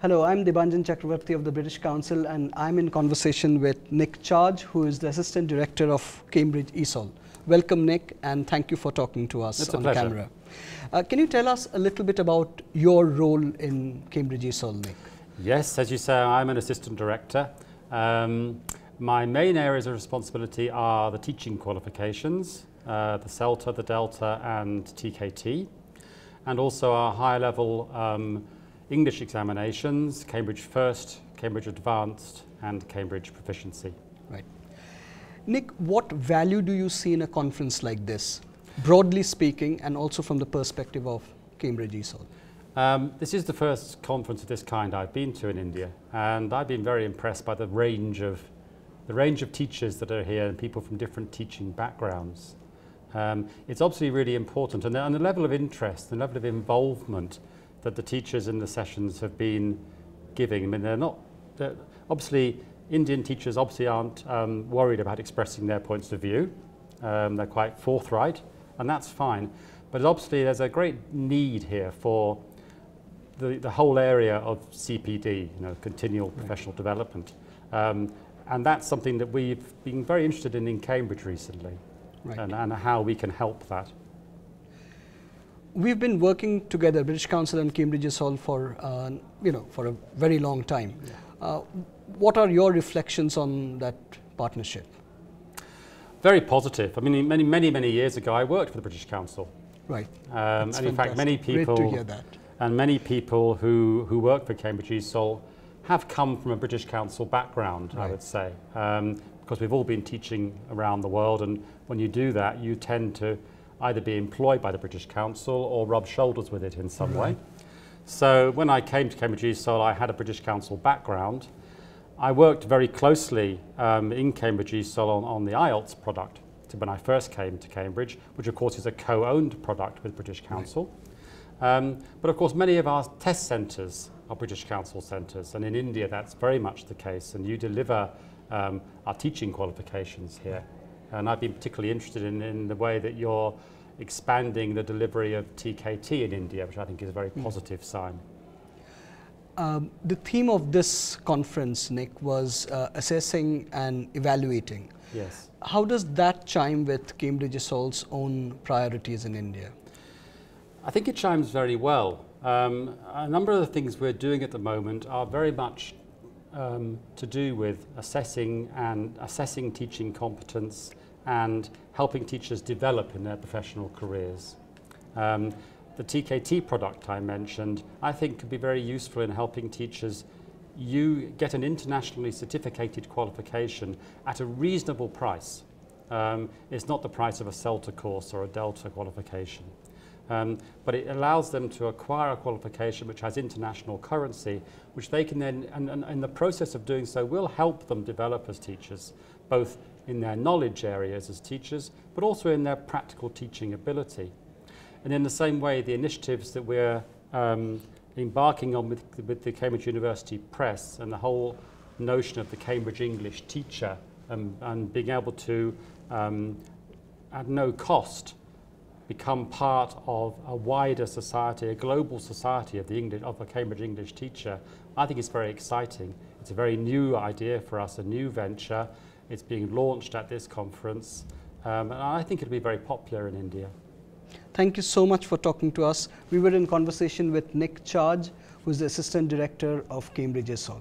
Hello, I'm Debanjan Chakravarti of the British Council, and I'm in conversation with Nick Charge, who is the Assistant Director of Cambridge ESOL. Welcome, Nick, and thank you for talking to us on camera. Can you tell us a little bit about your role in Cambridge ESOL, Nick? Yes, as you say, I'm an Assistant Director. My main areas of responsibility are the teaching qualifications, the CELTA, the Delta and TEC12, and also our high-level English examinations, Cambridge First, Cambridge Advanced and Cambridge Proficiency. Right. Nick, what value do you see in a conference like this, broadly speaking, and also from the perspective of Cambridge ESOL? This is the first conference of this kind I've been to in India, and I've been very impressed by the range of teachers that are here and people from different teaching backgrounds. It's obviously really important, and the level of interest, the level of involvement that the teachers in the sessions have been giving. I mean, obviously Indian teachers obviously aren't worried about expressing their points of view. They're quite forthright, and that's fine. But obviously there's a great need here for the whole area of CPD, continual professional development. And that's something that we've been very interested in Cambridge recently, and how we can help that. We've been working together, British Council and Cambridge ESOL, for a very long time. Yeah. What are your reflections on that partnership? Very positive. I mean, many years ago, I worked for the British Council. Right. And in fact, many people Great to hear that. And many people who work for Cambridge ESOL have come from a British Council background, I would say, because we've all been teaching around the world, and when you do that, you tend to either be employed by the British Council or rub shoulders with it in some way. So when I came to Cambridge ESOL, I had a British Council background. I worked very closely in Cambridge ESOL on the IELTS product when I first came to Cambridge, which of course is a co-owned product with British Council. But of course many of our test centres are British Council centres, and in India that's very much the case, and you deliver our teaching qualifications here. And I've been particularly interested in the way that you're expanding the delivery of TEC12 in India, which I think is a very positive sign. The theme of this conference, Nick, was assessing and evaluating. Yes. How does that chime with Cambridge ESOL's own priorities in India? I think it chimes very well. A number of the things we're doing at the moment are very much to do with assessing teaching competence and helping teachers develop in their professional careers. The TEC12 product I mentioned, I think could be very useful in helping teachers get an internationally certificated qualification at a reasonable price. It's not the price of a CELTA course or a Delta qualification. But it allows them to acquire a qualification which has international currency, which they can then, and in the process of doing so, will help them develop as teachers, both in their knowledge areas as teachers, but also in their practical teaching ability. And in the same way, the initiatives that we're embarking on with the Cambridge University Press and the whole notion of the Cambridge English teacher and being able to, at no cost, become part of a wider society, a global society of a Cambridge English teacher, I think it's very exciting. It's a very new idea for us, a new venture. It's being launched at this conference, and I think it'll be very popular in India. Thank you so much for talking to us. We were in conversation with Nick Charge, who is the Assistant Director of Cambridge ESOL.